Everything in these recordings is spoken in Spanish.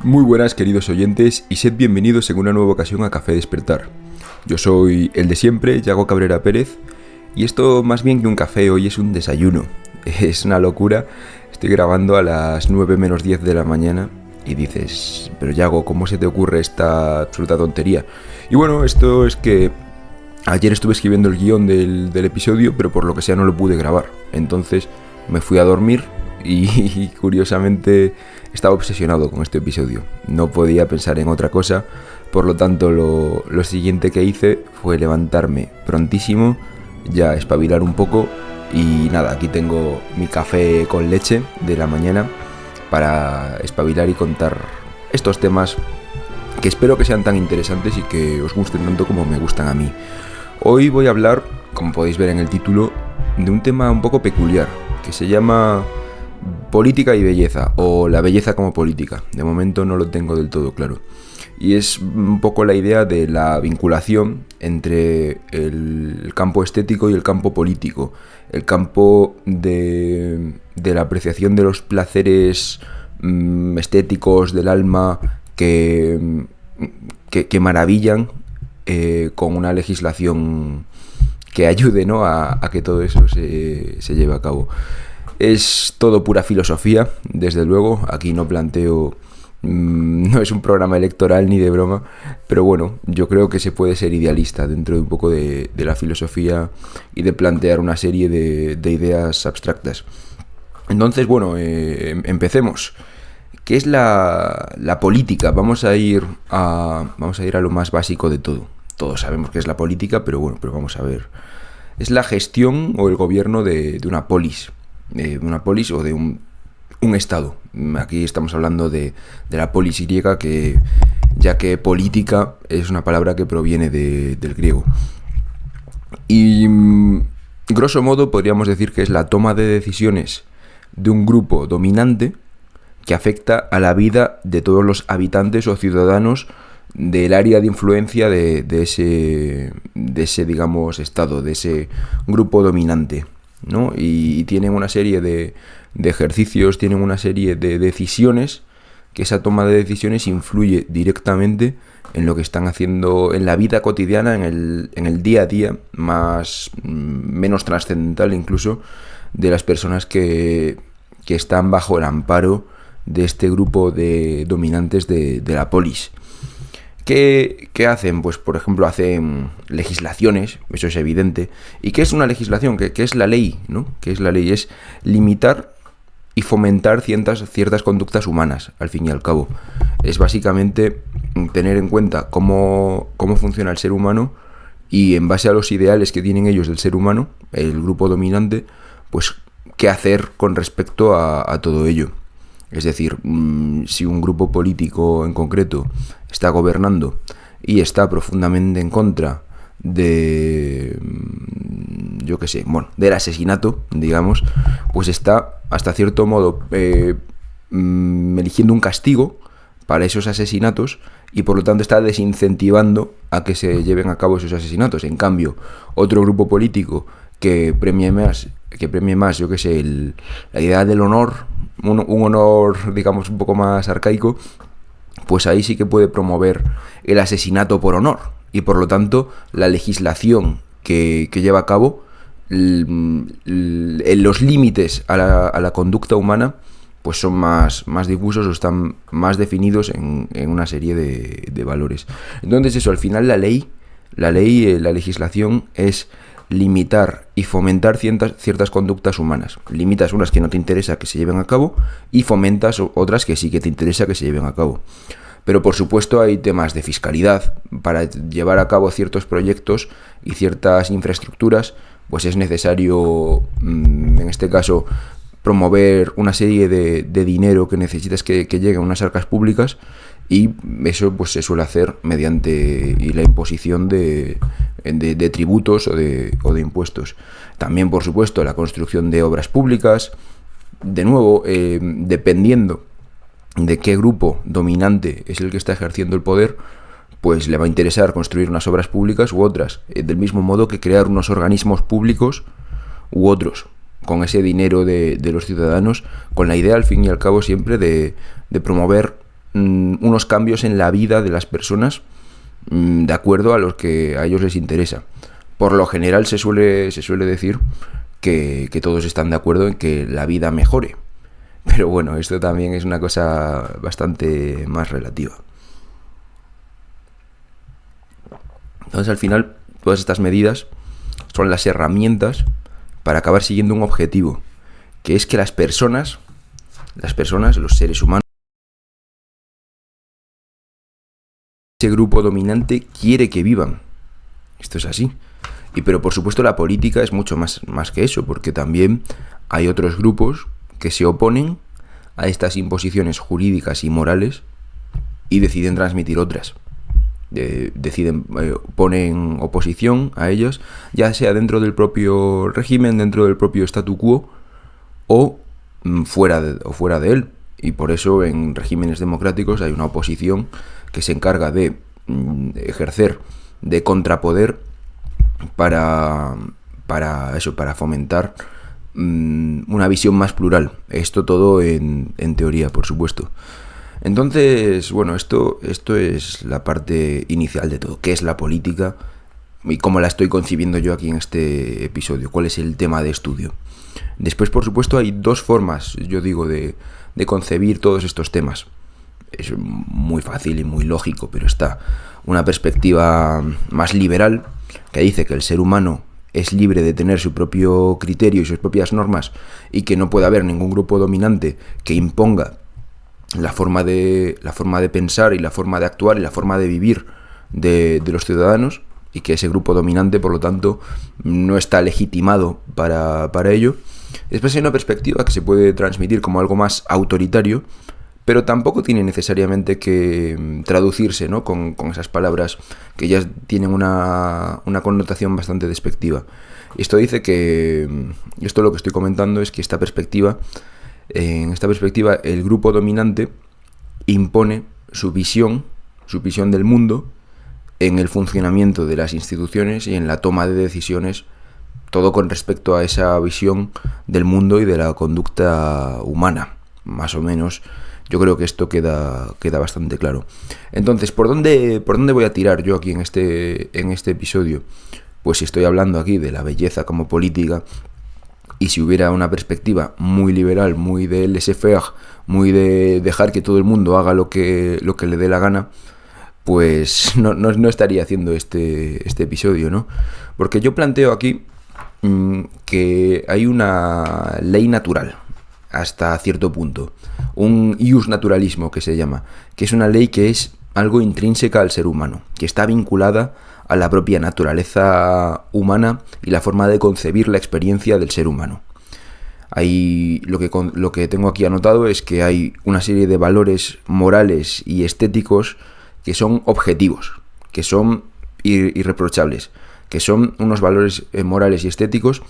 Muy buenas, queridos oyentes, y sed bienvenidos en una nueva ocasión a Café Despertar. Yo soy el de siempre, Yago Cabrera Pérez, y esto más bien que un café, hoy es un desayuno. Es una locura, estoy grabando a las 9 menos 10 de la mañana y dices, pero Yago, ¿cómo se te ocurre esta absoluta tontería? Y bueno, esto es que ayer estuve escribiendo el guión del episodio, pero por lo que sea no lo pude grabar. Entonces me fui a dormir y curiosamente estaba obsesionado con este episodio. No podía pensar en otra cosa, por lo tanto lo siguiente que hice fue levantarme prontísimo, ya espabilar un poco y nada, aquí tengo mi café con leche de la mañana para espabilar y contar estos temas que espero que sean tan interesantes y que os gusten tanto como me gustan a mí. Hoy voy a hablar, como podéis ver en el título, de un tema un poco peculiar que se llama política y belleza, o la belleza como política. De momento no lo tengo del todo claro. Y es un poco la idea de la vinculación entre el campo estético y el campo político. El campo de la apreciación de los placeres estéticos del alma que maravillan con una legislación que ayude, ¿no?, a que todo eso se lleve a cabo. Es todo pura filosofía, desde luego. Aquí no planteo, no es un programa electoral ni de broma, pero bueno, yo creo que se puede ser idealista dentro de un poco de la filosofía y de plantear una serie de ideas abstractas. Entonces, bueno, empecemos. ¿Qué es la política? Vamos a ir a lo más básico de todo. Todos sabemos qué es la política, pero bueno, vamos a ver. Es la gestión o el gobierno de una polis. De una polis o de un estado. Aquí estamos hablando de la polis griega, ya que política es una palabra que proviene del griego. Y grosso modo podríamos decir que es la toma de decisiones de un grupo dominante que afecta a la vida de todos los habitantes o ciudadanos del área de influencia de ese, digamos, estado, de ese grupo dominante, ¿no? Y tienen una serie de ejercicios, tienen una serie de decisiones, que esa toma de decisiones influye directamente en lo que están haciendo en la vida cotidiana, en el día a día, menos trascendental incluso, de las personas que están bajo el amparo de este grupo de dominantes de la polis. ¿Qué hacen? Pues, por ejemplo, hacen legislaciones, eso es evidente. ¿Y qué es una legislación? ¿Qué es la ley, ¿no? ¿Qué es la ley? Es limitar y fomentar ciertas conductas humanas, al fin y al cabo. Es básicamente tener en cuenta cómo funciona el ser humano y, en base a los ideales que tienen ellos del ser humano, el grupo dominante, pues qué hacer con respecto a todo ello. Es decir, si un grupo político en concreto está gobernando y está profundamente en contra del asesinato, digamos, pues está hasta cierto modo eligiendo un castigo para esos asesinatos y por lo tanto está desincentivando a que se lleven a cabo esos asesinatos. En cambio, otro grupo político que premie más, la idea del honor, un honor, digamos, un poco más arcaico, pues ahí sí que puede promover el asesinato por honor. Y por lo tanto, la legislación que lleva a cabo, los límites a la conducta humana, pues son más difusos o están más definidos en una serie de valores. Entonces eso, al final la legislación es limitar y fomentar ciertas conductas humanas. Limitas unas que no te interesa que se lleven a cabo y fomentas otras que sí que te interesa que se lleven a cabo. Pero por supuesto hay temas de fiscalidad. Para llevar a cabo ciertos proyectos y ciertas infraestructuras, pues es necesario, en este caso, promover una serie de dinero que necesitas que llegue a unas arcas públicas, y eso pues se suele hacer mediante la imposición de tributos o de impuestos. También, por supuesto, la construcción de obras públicas. De nuevo, dependiendo de qué grupo dominante es el que está ejerciendo el poder, pues le va a interesar construir unas obras públicas u otras, del mismo modo que crear unos organismos públicos u otros, con ese dinero de los ciudadanos, con la idea, al fin y al cabo, siempre de promover unos cambios en la vida de las personas de acuerdo a los que a ellos les interesa. Por lo general se suele decir que todos están de acuerdo en que la vida mejore. Pero bueno, esto también es una cosa bastante más relativa. Entonces, al final, todas estas medidas son las herramientas para acabar siguiendo un objetivo, que es que las personas, los seres humanos, ese grupo dominante quiere que vivan. Esto es así. Pero por supuesto la política es mucho más que eso, porque también hay otros grupos que se oponen a estas imposiciones jurídicas y morales y deciden transmitir otras. Ponen oposición a ellos, ya sea dentro del propio régimen, dentro del propio statu quo o fuera de él. Y por eso en regímenes democráticos hay una oposición que se encarga de ejercer de contrapoder para fomentar una visión más plural. Esto todo en teoría, por supuesto. Entonces, bueno, esto es la parte inicial de todo. ¿Qué es la política? Y cómo la estoy concibiendo yo aquí en este episodio. ¿Cuál es el tema de estudio? Después, por supuesto, hay dos formas, yo digo, de concebir todos estos temas. Es muy fácil y muy lógico, pero está una perspectiva más liberal que dice que el ser humano es libre de tener su propio criterio y sus propias normas y que no puede haber ningún grupo dominante que imponga la forma de pensar y la forma de actuar y la forma de vivir de los ciudadanos, y que ese grupo dominante, por lo tanto, no está legitimado para ello. Después hay una perspectiva que se puede transmitir como algo más autoritario, pero tampoco tiene necesariamente que traducirse, ¿no?, con esas palabras que ya tienen una connotación bastante despectiva. Esto dice que, esto lo que estoy comentando es que en esta perspectiva el grupo dominante impone su visión del mundo en el funcionamiento de las instituciones y en la toma de decisiones, todo con respecto a esa visión del mundo y de la conducta humana, más o menos. Yo creo que esto queda bastante claro. Entonces, ¿por dónde voy a tirar yo aquí en este episodio? Pues si estoy hablando aquí de la belleza como política, y si hubiera una perspectiva muy liberal, muy de laissez-faire, muy de dejar que todo el mundo haga lo que le dé la gana, pues no estaría haciendo este episodio, ¿no? Porque yo planteo aquí que hay una ley natural, hasta cierto punto, un ius naturalismo que se llama, que es una ley que es algo intrínseca al ser humano, que está vinculada a la propia naturaleza humana y la forma de concebir la experiencia del ser humano. Lo que tengo aquí anotado es que hay una serie de valores morales y estéticos que son objetivos, que son irreprochables, que son unos valores morales y estéticos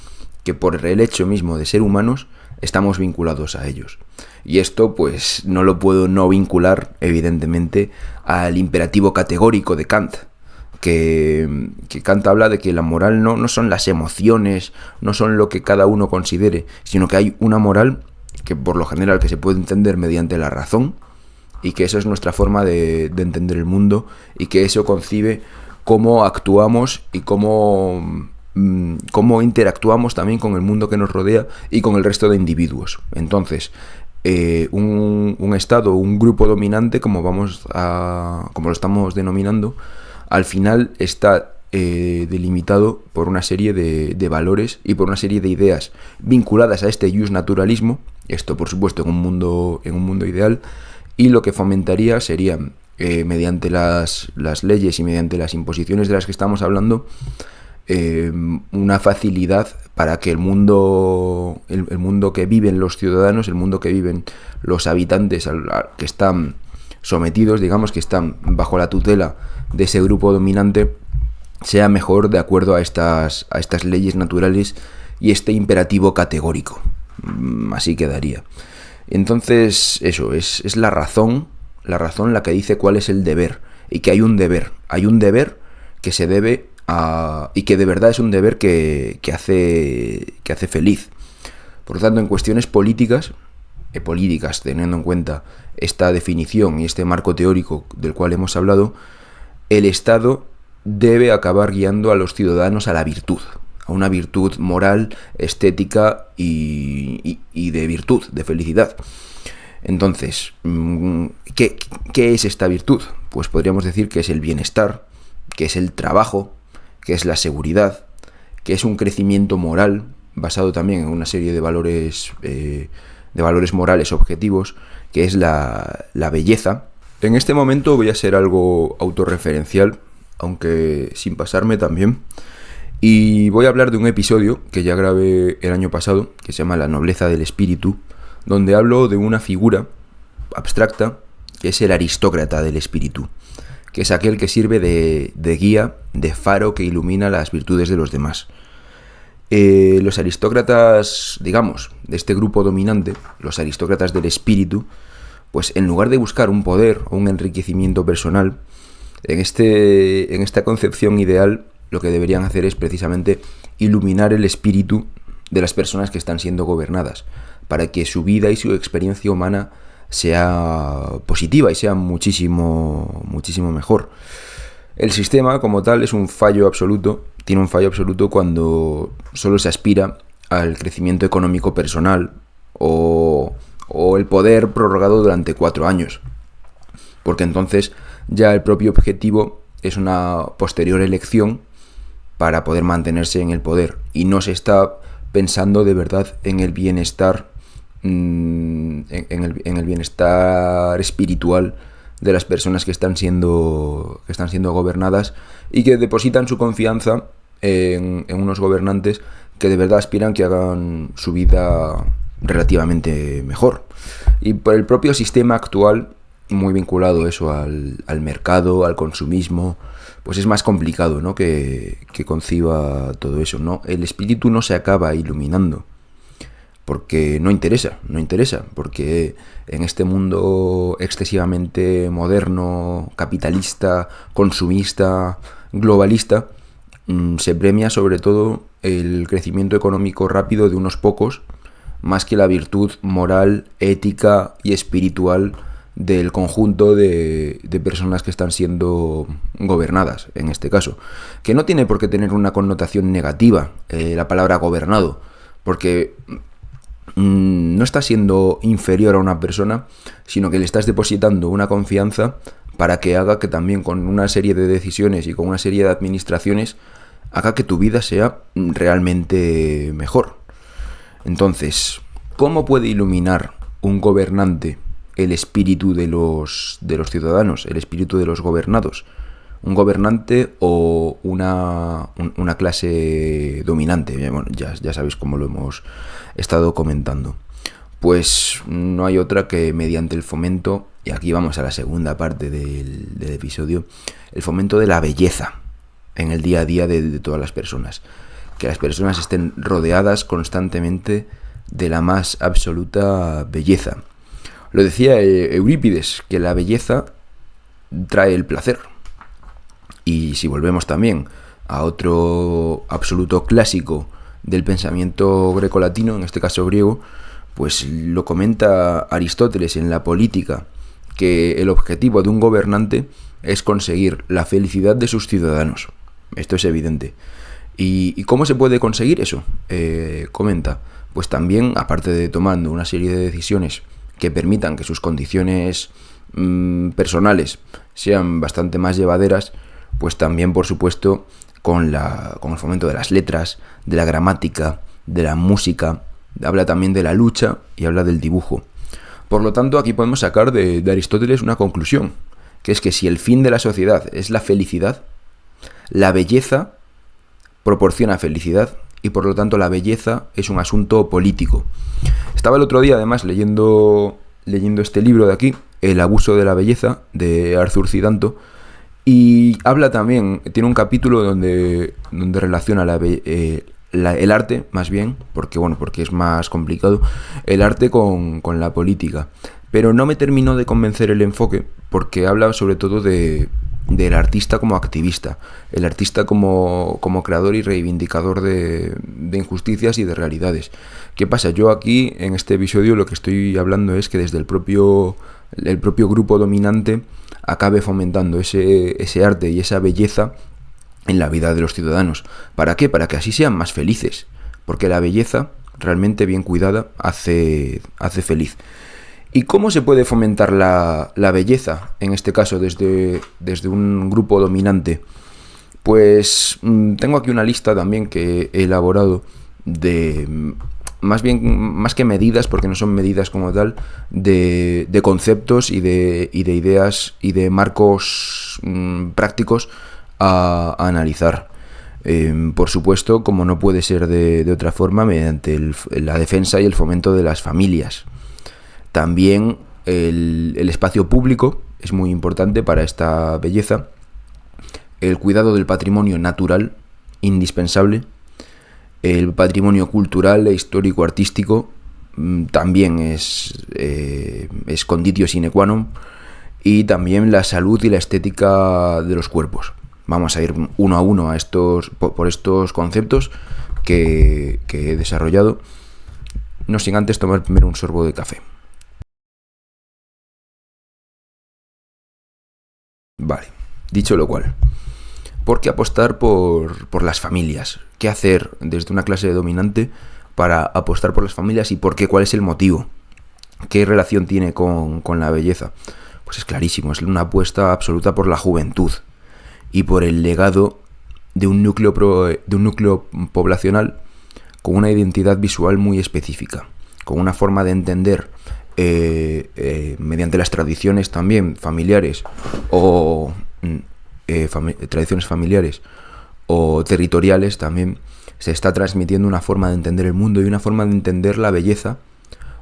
que por el hecho mismo de ser humanos estamos vinculados a ellos. Y esto pues no lo puedo no vincular evidentemente al imperativo categórico de Kant, que Kant habla de que la moral no son las emociones, no son lo que cada uno considere, sino que hay una moral que por lo general que se puede entender mediante la razón, y que eso es nuestra forma de entender el mundo, y que eso concibe cómo actuamos y cómo interactuamos también con el mundo que nos rodea y con el resto de individuos. Entonces, un estado, un grupo dominante, como lo estamos denominando, al final está delimitado por una serie de valores y por una serie de ideas vinculadas a este ius naturalismo. Esto, por supuesto, en un mundo ideal, y lo que fomentaría sería, mediante las leyes y mediante las imposiciones de las que estamos hablando, una facilidad para que el mundo que viven los ciudadanos, el mundo que viven los habitantes que están sometidos, digamos, que están bajo la tutela de ese grupo dominante, sea mejor de acuerdo a estas leyes naturales y este imperativo categórico. Así quedaría. Entonces, eso es la razón la que dice cuál es el deber, y que hay un deber que se debe y que de verdad es un deber que hace feliz. Por lo tanto, en cuestiones políticas, teniendo en cuenta esta definición y este marco teórico del cual hemos hablado, el Estado debe acabar guiando a los ciudadanos a la virtud, a una virtud moral, estética y de virtud, de felicidad. Entonces, ¿qué es esta virtud? Pues podríamos decir que es el bienestar, que es el trabajo, que es la seguridad, que es un crecimiento moral basado también en una serie de valores morales objetivos, que es la belleza. En este momento voy a ser algo autorreferencial, aunque sin pasarme también, y voy a hablar de un episodio que ya grabé el año pasado, que se llama La nobleza del espíritu, donde hablo de una figura abstracta que es el aristócrata del espíritu, que es aquel que sirve de guía, de faro que ilumina las virtudes de los demás. Los aristócratas, digamos, de este grupo dominante, los aristócratas del espíritu, pues en lugar de buscar un poder o un enriquecimiento personal, en esta concepción ideal lo que deberían hacer es precisamente iluminar el espíritu de las personas que están siendo gobernadas, para que su vida y su experiencia humana sea positiva y sea muchísimo, muchísimo mejor. El sistema como tal es un fallo absoluto, tiene un fallo absoluto cuando solo se aspira al crecimiento económico personal o el poder prorrogado durante 4 años, porque entonces ya el propio objetivo es una posterior elección para poder mantenerse en el poder y no se está pensando de verdad en el bienestar, en el bienestar espiritual de las personas que están siendo gobernadas y que depositan su confianza en unos gobernantes que de verdad aspiran que hagan su vida relativamente mejor. Y por el propio sistema actual, muy vinculado eso al mercado, al consumismo, pues es más complicado, ¿no?, que conciba todo eso, ¿no? El espíritu no se acaba iluminando porque no interesa, porque en este mundo excesivamente moderno, capitalista, consumista, globalista, se premia sobre todo el crecimiento económico rápido de unos pocos, más que la virtud moral, ética y espiritual del conjunto de personas que están siendo gobernadas, en este caso. Que no tiene por qué tener una connotación negativa la palabra gobernado, porque no estás siendo inferior a una persona, sino que le estás depositando una confianza para que haga que también con una serie de decisiones y con una serie de administraciones haga que tu vida sea realmente mejor. Entonces, ¿cómo puede iluminar un gobernante el espíritu de los ciudadanos, el espíritu de los gobernados? ¿Un gobernante o una clase dominante? Bueno, ya sabéis cómo lo hemos estado comentando. Pues no hay otra que mediante el fomento, y aquí vamos a la segunda parte del episodio, el fomento de la belleza en el día a día de todas las personas. Que las personas estén rodeadas constantemente de la más absoluta belleza. Lo decía Eurípides, que la belleza trae el placer. Y si volvemos también a otro absoluto clásico del pensamiento grecolatino, en este caso griego, pues lo comenta Aristóteles en La Política, que el objetivo de un gobernante es conseguir la felicidad de sus ciudadanos. Esto es evidente. ¿Y cómo se puede conseguir eso? Comenta, pues también, aparte de tomando una serie de decisiones que permitan que sus condiciones personales sean bastante más llevaderas, pues también, por supuesto, con el fomento de las letras, de la gramática, de la música, habla también de la lucha y habla del dibujo. Por lo tanto, aquí podemos sacar de Aristóteles una conclusión, que es que si el fin de la sociedad es la felicidad, la belleza proporciona felicidad y por lo tanto la belleza es un asunto político. Estaba el otro día además leyendo este libro de aquí, El abuso de la belleza, de Arthur Cidanto, y habla también, tiene un capítulo donde relaciona el arte, más bien, porque es más complicado, el arte con la política. Pero no me terminó de convencer el enfoque, porque habla sobre todo del artista como activista, el artista como creador y reivindicador de injusticias y de realidades. ¿Qué pasa? Yo aquí, en este episodio, lo que estoy hablando es que desde el propio el propio grupo dominante acabe fomentando ese arte y esa belleza en la vida de los ciudadanos. ¿Para qué? Para que así sean más felices. Porque la belleza, realmente bien cuidada, hace feliz. ¿Y cómo se puede fomentar la belleza, en este caso desde un grupo dominante? Pues tengo aquí una lista también que he elaborado de, más que medidas, porque no son medidas como tal, de conceptos y de ideas y de marcos prácticos a analizar. Por supuesto, como no puede ser de otra forma, mediante la defensa y el fomento de las familias. También el espacio público es muy importante para esta belleza. El cuidado del patrimonio natural, indispensable. El patrimonio cultural e histórico-artístico también es conditio sine qua non. Y también la salud y la estética de los cuerpos. Vamos a ir uno a uno por estos conceptos que he desarrollado, no sin antes tomar primero un sorbo de café. Vale, dicho lo cual, ¿por qué apostar por las familias? ¿Qué hacer desde una clase dominante para apostar por las familias y por qué? ¿Cuál es el motivo? ¿Qué relación tiene con la belleza? Pues es clarísimo, es una apuesta absoluta por la juventud y por el legado de un núcleo poblacional con una identidad visual muy específica, con una forma de entender mediante las tradiciones también familiares o tradiciones familiares o territoriales también, se está transmitiendo una forma de entender el mundo y una forma de entender la belleza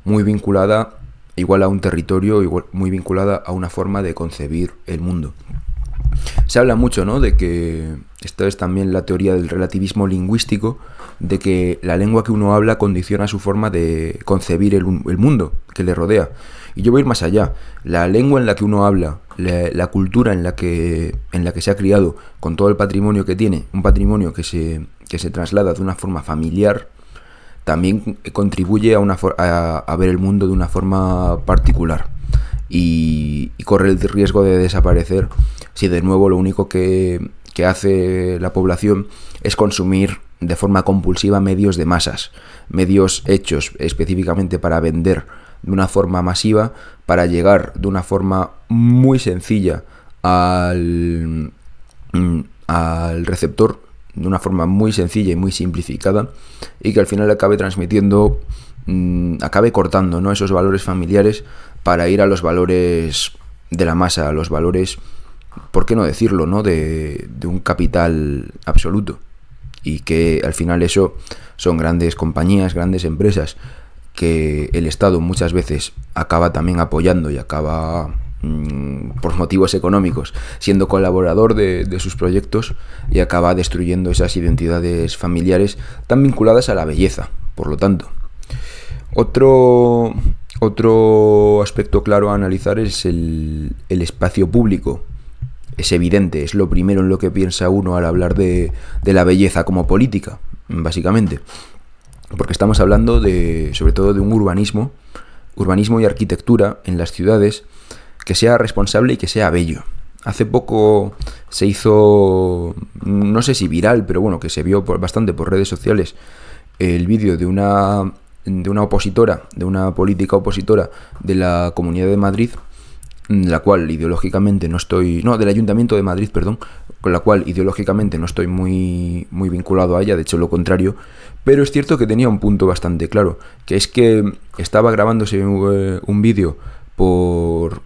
muy vinculada igual a un territorio, igual, muy vinculada a una forma de concebir el mundo. Se habla mucho, ¿no?, de que esto es también la teoría del relativismo lingüístico, de que la lengua que uno habla condiciona su forma de concebir el mundo que le rodea. Y yo voy a ir más allá. La lengua en la que uno habla, la cultura en la que se ha criado, con todo el patrimonio que tiene, un patrimonio que se traslada de una forma familiar, también contribuye a ver el mundo de una forma particular. Y corre el riesgo de desaparecer si de nuevo lo único que hace la población es consumir de forma compulsiva medios de masas, medios hechos específicamente para vender de una forma masiva, para llegar de una forma muy sencilla al receptor, de una forma muy sencilla y muy simplificada, y que al final acabe transmitiendo, acabe cortando, ¿no?, esos valores familiares para ir a los valores de la masa, a los valores, ¿por qué no decirlo?, ¿no?, de un capital absoluto. Y que al final eso son grandes compañías, grandes empresas, que el Estado muchas veces acaba también apoyando y acaba, por motivos económicos, siendo colaborador de sus proyectos, y acaba destruyendo esas identidades familiares tan vinculadas a la belleza. Por lo tanto, otro aspecto claro a analizar es el espacio público. Es evidente, es lo primero en lo que piensa uno al hablar de la belleza como política, básicamente. Porque estamos hablando sobre todo de un urbanismo y arquitectura en las ciudades que sea responsable y que sea bello. Hace poco se hizo, no sé si viral, pero bueno, que se vio bastante por redes sociales, el vídeo de una opositora, de una política opositora de la Comunidad de Madrid, la cual ideológicamente del Ayuntamiento de Madrid, perdón, con la cual ideológicamente no estoy muy vinculado a ella, de hecho lo contrario, pero es cierto que tenía un punto bastante claro, que es que estaba grabándose un vídeo por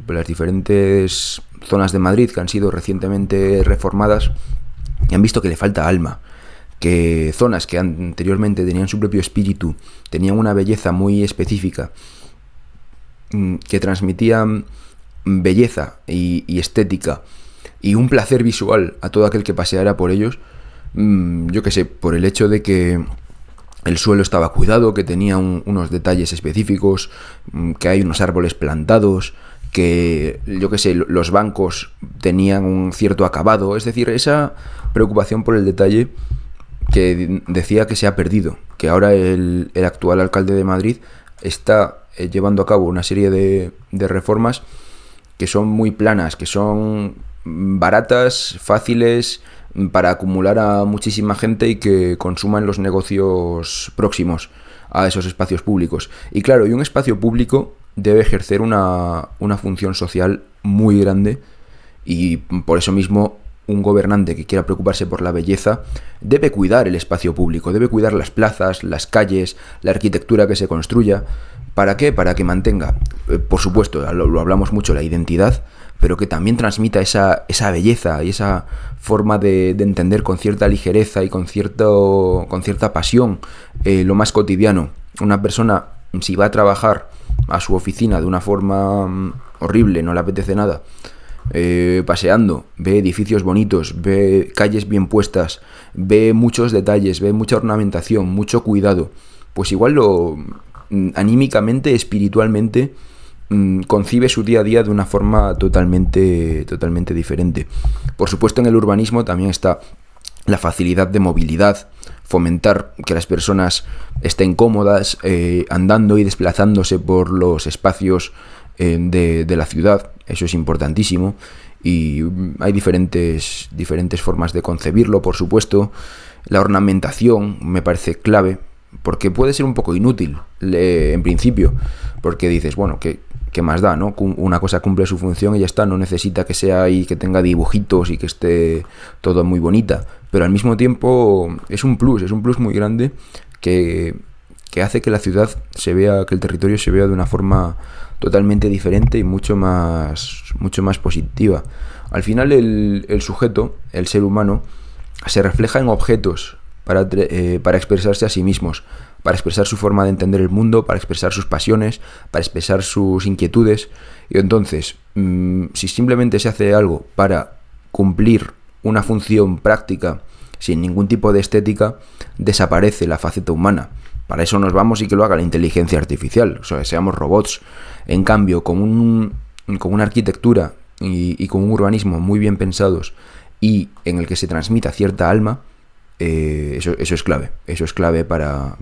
las diferentes zonas de Madrid que han sido recientemente reformadas y han visto que le falta alma, que zonas que anteriormente tenían su propio espíritu, tenían una belleza muy específica, que transmitían belleza y estética y un placer visual a todo aquel que paseara por ellos, yo qué sé, por el hecho de que el suelo estaba cuidado, que tenía unos detalles específicos, que hay unos árboles plantados, que, yo qué sé, los bancos tenían un cierto acabado, es decir, esa preocupación por el detalle que decía que se ha perdido, que ahora el actual alcalde de Madrid está llevando a cabo una serie de reformas que son muy planas, que son baratas, fáciles, para acumular a muchísima gente y que consuman los negocios próximos a esos espacios públicos. Y claro, y un espacio público debe ejercer una función social muy grande, y por eso mismo un gobernante que quiera preocuparse por la belleza debe cuidar el espacio público, debe cuidar las plazas, las calles, la arquitectura que se construya. ¿Para qué? Para que mantenga, por supuesto, lo hablamos mucho, la identidad, pero que también transmita esa belleza y esa forma de entender con cierta ligereza y con cierta pasión lo más cotidiano. Una persona, si va a trabajar a su oficina de una forma horrible, no le apetece nada, paseando, ve edificios bonitos, ve calles bien puestas, ve muchos detalles, ve mucha ornamentación, mucho cuidado, pues igual anímicamente, espiritualmente, concibe su día a día de una forma totalmente diferente. Por supuesto, en el urbanismo también está la facilidad de movilidad, fomentar que las personas estén cómodas andando y desplazándose por los espacios de la ciudad. Eso es importantísimo, y hay diferentes formas de concebirlo, por supuesto. La ornamentación me parece clave, porque puede ser un poco inútil en principio, porque dices, bueno, ¿qué más da, no? Una cosa cumple su función y ya está, no necesita que sea ahí, que tenga dibujitos y que esté todo muy bonita, pero al mismo tiempo es un plus muy grande que hace que la ciudad se vea, que el territorio se vea de una forma totalmente diferente y mucho más positiva. Al final el sujeto, el ser humano, se refleja en objetos para expresarse a sí mismos, para expresar su forma de entender el mundo, para expresar sus pasiones, para expresar sus inquietudes. Y entonces, si simplemente se hace algo para cumplir una función práctica sin ningún tipo de estética, desaparece la faceta humana. Para eso nos vamos y que lo haga la inteligencia artificial, o sea, seamos robots. En cambio, con una arquitectura y con un urbanismo muy bien pensados y en el que se transmita cierta alma, eso es clave. Eso es clave para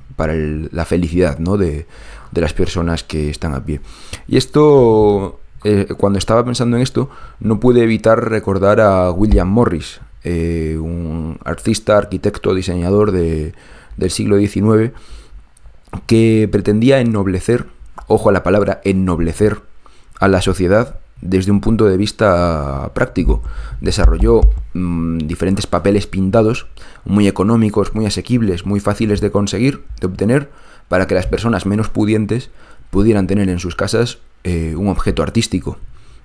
la felicidad, ¿no?, de las personas que están a pie. Y esto, cuando estaba pensando en esto, no pude evitar recordar a William Morris, un artista, arquitecto, diseñador del siglo XIX, que pretendía ennoblecer, ojo a la palabra, ennoblecer a la sociedad desde un punto de vista práctico. Desarrolló diferentes papeles pintados, muy económicos, muy asequibles, muy fáciles de conseguir, de obtener, para que las personas menos pudientes pudieran tener en sus casas un objeto artístico.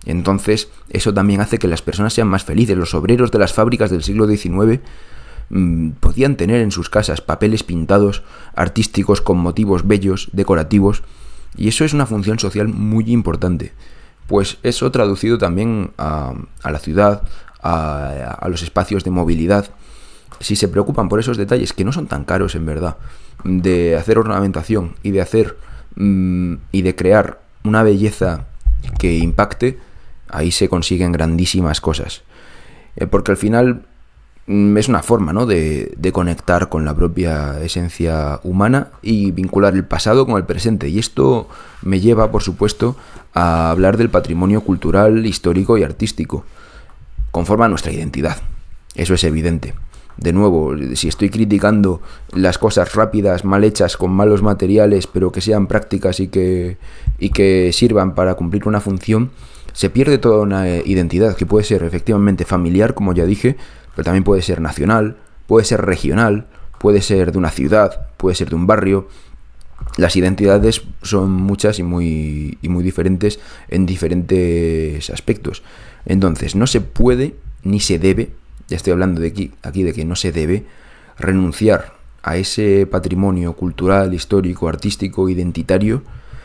Entonces, eso también hace que las personas sean más felices. Los obreros de las fábricas del siglo XIX podían tener en sus casas papeles pintados, artísticos, con motivos bellos, decorativos, y eso es una función social muy importante. Pues eso traducido también a la ciudad, a los espacios de movilidad. Si se preocupan por esos detalles, que no son tan caros en verdad, de hacer ornamentación y de crear una belleza que impacte, ahí se consiguen grandísimas cosas. Porque al final es una forma, ¿no?, de conectar con la propia esencia humana y vincular el pasado con el presente. Y esto me lleva, por supuesto, a hablar del patrimonio cultural, histórico y artístico. Conforma nuestra identidad. Eso es evidente. De nuevo, si estoy criticando las cosas rápidas, mal hechas, con malos materiales, pero que sean prácticas y que sirvan para cumplir una función, se pierde toda una identidad que puede ser efectivamente familiar, como ya dije, pero también puede ser nacional, puede ser regional, puede ser de una ciudad, puede ser de un barrio. Las identidades son muchas y muy diferentes en diferentes aspectos. Entonces, no se puede ni se debe, ya estoy hablando aquí de que no se debe renunciar a ese patrimonio cultural, histórico, artístico, identitario,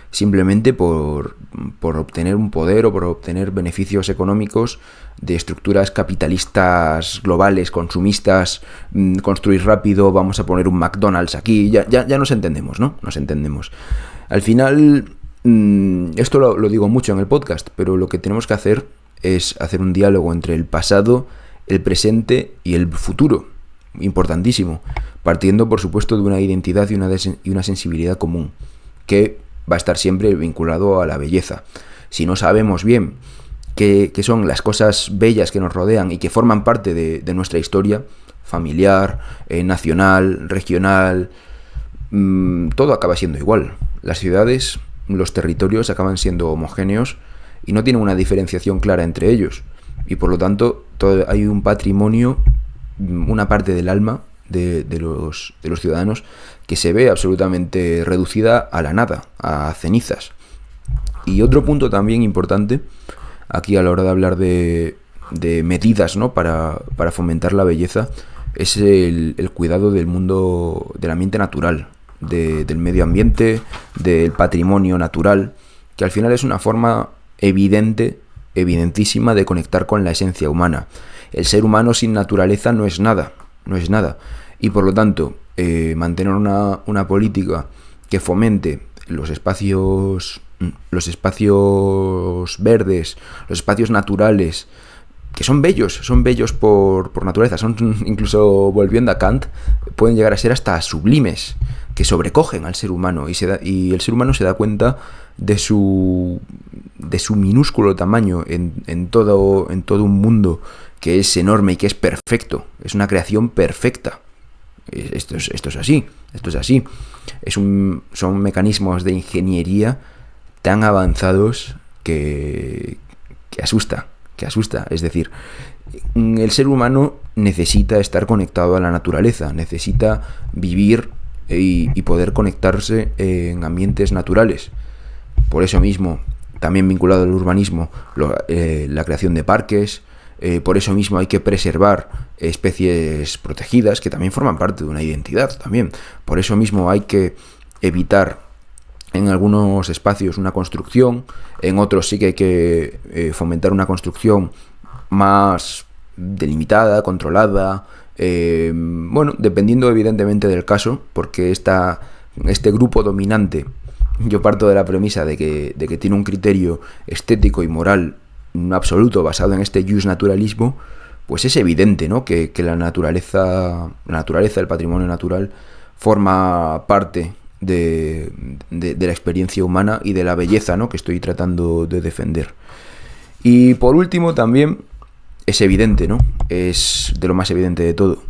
simplemente por obtener un poder o por obtener beneficios económicos de estructuras capitalistas globales, consumistas, construir rápido, vamos a poner un McDonald's aquí, ya nos entendemos, ¿no? Nos entendemos. Al final, esto lo digo mucho en el podcast, pero lo que tenemos que hacer es hacer un diálogo entre el pasado, el presente y el futuro, importantísimo, partiendo por supuesto de una identidad y una sensibilidad común, que va a estar siempre vinculado a la belleza. Si no sabemos bien qué son las cosas bellas que nos rodean y que forman parte de nuestra historia familiar, nacional, regional, todo acaba siendo igual. Las ciudades, los territorios acaban siendo homogéneos y no tienen una diferenciación clara entre ellos. Y por lo tanto hay un patrimonio, una parte del alma de los ciudadanos que se ve absolutamente reducida a la nada, a cenizas. Y otro punto también importante aquí a la hora de hablar de medidas, ¿no?, para fomentar la belleza, es el cuidado del mundo, del ambiente natural, del medio ambiente, del patrimonio natural, que al final es una forma evidentísima de conectar con la esencia humana. El ser humano sin naturaleza no es nada. Y por lo tanto, mantener una política que fomente los espacios verdes, los espacios naturales, que son bellos por naturaleza, son, incluso volviendo a Kant, pueden llegar a ser hasta sublimes, que sobrecogen al ser humano, y el ser humano se da cuenta de su minúsculo tamaño en todo un mundo que es enorme y que es perfecto, es una creación perfecta. Esto es así. Son mecanismos de ingeniería tan avanzados que asusta. Es decir, el ser humano necesita estar conectado a la naturaleza, necesita vivir y poder conectarse en ambientes naturales. Por eso mismo, también vinculado al urbanismo, la creación de parques. Por eso mismo hay que preservar especies protegidas, que también forman parte de una identidad también. Por eso mismo hay que evitar en algunos espacios una construcción, en otros sí que hay que fomentar una construcción más delimitada, controlada, dependiendo evidentemente del caso, porque este grupo dominante, yo parto de la premisa de que tiene un criterio estético y moral absoluto basado en este justnaturalismo, pues es evidente, ¿no?, que la naturaleza, el patrimonio natural, forma parte de la experiencia humana y de la belleza, ¿no?, que estoy tratando de defender. Y por último también es evidente, ¿no?, es de lo más evidente de todo,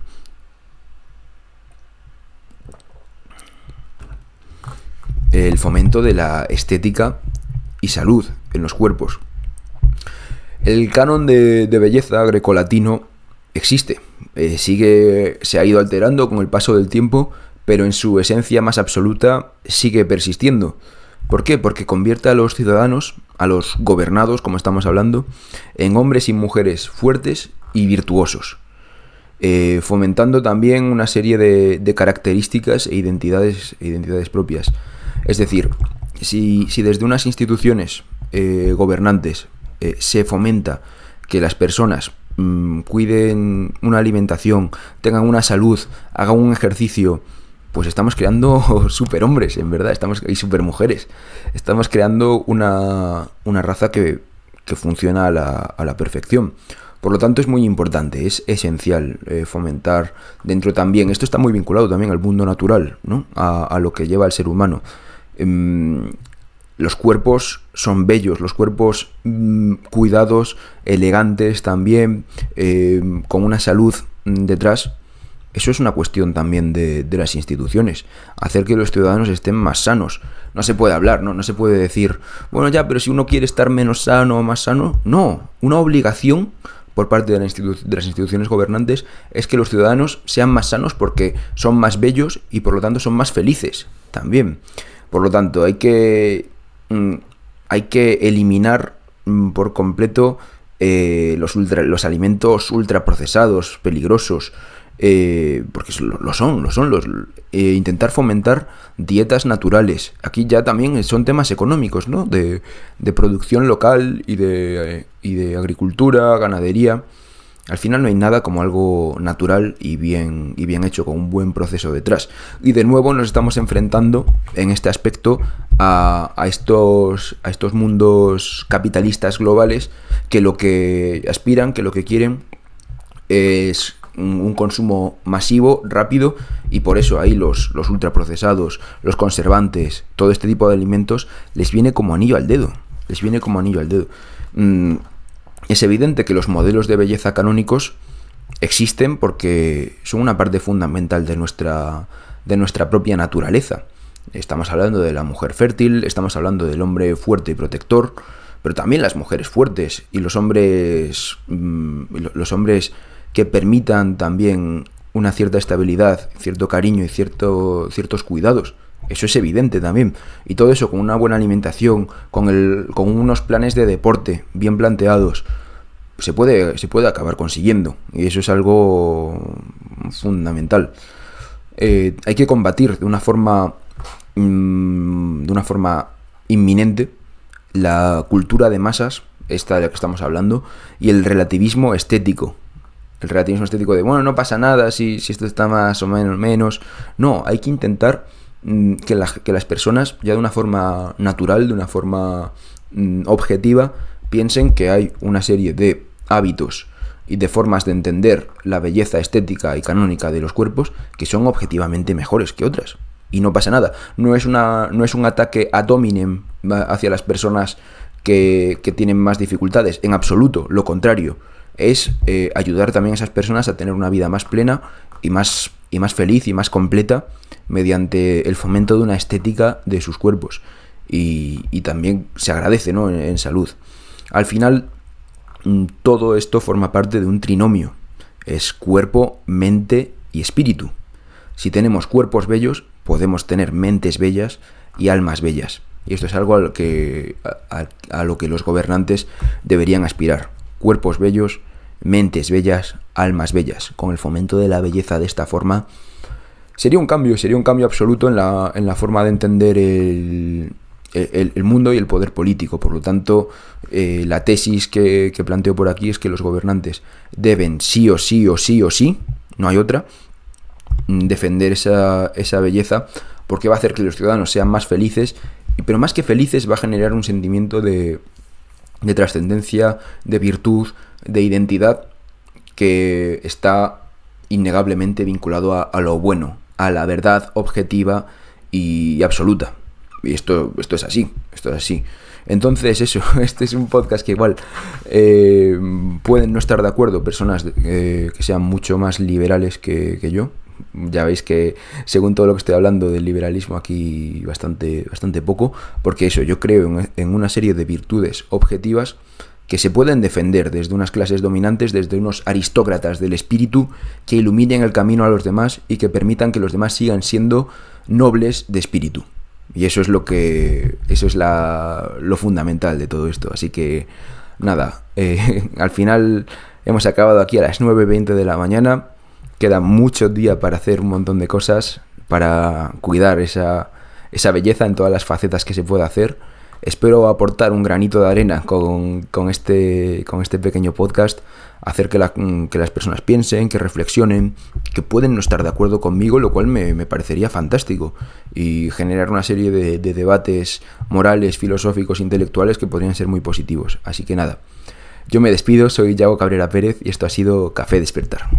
el fomento de la estética y salud en los cuerpos. El canon de belleza grecolatino existe, se ha ido alterando con el paso del tiempo, pero en su esencia más absoluta sigue persistiendo. ¿Por qué? Porque convierte a los ciudadanos, a los gobernados, como estamos hablando, en hombres y mujeres fuertes y virtuosos, fomentando también una serie de características e identidades propias. Es decir, si desde unas instituciones gobernantes se fomenta que las personas cuiden una alimentación, tengan una salud, hagan un ejercicio, pues estamos creando superhombres, en verdad, y supermujeres. Estamos creando una raza que funciona a la perfección. Por lo tanto, es muy importante, es esencial fomentar dentro también. Esto está muy vinculado también al mundo natural, ¿no?, a lo que lleva el ser humano. Los cuerpos son bellos, los cuerpos cuidados, elegantes también, con una salud detrás. Eso es una cuestión también de las instituciones, hacer que los ciudadanos estén más sanos. No se puede hablar, no se puede decir, bueno, ya, pero si uno quiere estar menos sano o más sano. No, una obligación por parte de las instituciones gobernantes es que los ciudadanos sean más sanos, porque son más bellos y por lo tanto son más felices también. Por lo tanto, hay que eliminar por completo los alimentos ultraprocesados, peligrosos, porque intentar fomentar dietas naturales. Aquí ya también son temas económicos, ¿no?, de producción local y de agricultura, ganadería. Al final no hay nada como algo natural y bien hecho, con un buen proceso detrás. Y de nuevo nos estamos enfrentando en este aspecto a estos mundos capitalistas globales que lo que aspiran, que lo que quieren es un consumo masivo, rápido, y por eso ahí los ultraprocesados, los conservantes, todo este tipo de alimentos les viene como anillo al dedo. Es evidente que los modelos de belleza canónicos existen porque son una parte fundamental de nuestra propia naturaleza. Estamos hablando de la mujer fértil, estamos hablando del hombre fuerte y protector, pero también las mujeres fuertes y los hombres que permitan también una cierta estabilidad, cierto cariño y ciertos cuidados. Eso es evidente también. Y todo eso con una buena alimentación, con unos planes de deporte bien planteados, se puede acabar consiguiendo. Y eso es algo fundamental. Hay que combatir de una forma inminente la cultura de masas, esta de la que estamos hablando, y el relativismo estético. El relativismo estético de, bueno, no pasa nada si esto está más o menos. No, hay que intentar que las personas, ya de una forma natural, de una forma objetiva, piensen que hay una serie de hábitos y de formas de entender la belleza estética y canónica de los cuerpos que son objetivamente mejores que otras. Y no pasa nada. No es un ataque ad hominem hacia las personas que tienen más dificultades. En absoluto, lo contrario. Es ayudar también a esas personas a tener una vida más plena y más feliz y más completa mediante el fomento de una estética de sus cuerpos. Y también se agradece, ¿no?, en salud. Al final, todo esto forma parte de un trinomio. Es cuerpo, mente y espíritu. Si tenemos cuerpos bellos, podemos tener mentes bellas y almas bellas. Y esto es algo a lo que los gobernantes deberían aspirar. Cuerpos bellos, mentes bellas, almas bellas. Con el fomento de la belleza de esta forma, sería un cambio absoluto en la forma de entender el mundo y el poder político. Por lo tanto, la tesis que planteo por aquí es que los gobernantes deben sí o sí, no hay otra, defender esa belleza, porque va a hacer que los ciudadanos sean más felices, pero más que felices va a generar un sentimiento de trascendencia, de virtud, de identidad, que está innegablemente vinculado a lo bueno, a la verdad objetiva y absoluta. Y esto es así. Entonces eso, este es un podcast que igual pueden no estar de acuerdo personas que sean mucho más liberales que yo. Ya veis que según todo lo que estoy hablando del liberalismo aquí bastante poco, porque eso, yo creo en una serie de virtudes objetivas que se pueden defender desde unas clases dominantes, desde unos aristócratas del espíritu que iluminen el camino a los demás y que permitan que los demás sigan siendo nobles de espíritu. Y eso es lo fundamental de todo esto. Así que nada, al final hemos acabado aquí a las 9:20 de la mañana. Queda mucho día para hacer un montón de cosas, para cuidar esa belleza en todas las facetas que se pueda hacer. Espero aportar un granito de arena con este pequeño podcast, hacer que las personas piensen, que reflexionen, que pueden no estar de acuerdo conmigo, lo cual me parecería fantástico, y generar una serie de debates morales, filosóficos, intelectuales que podrían ser muy positivos. Así que nada, yo me despido, soy Yago Cabrera Pérez y esto ha sido Café Despertar.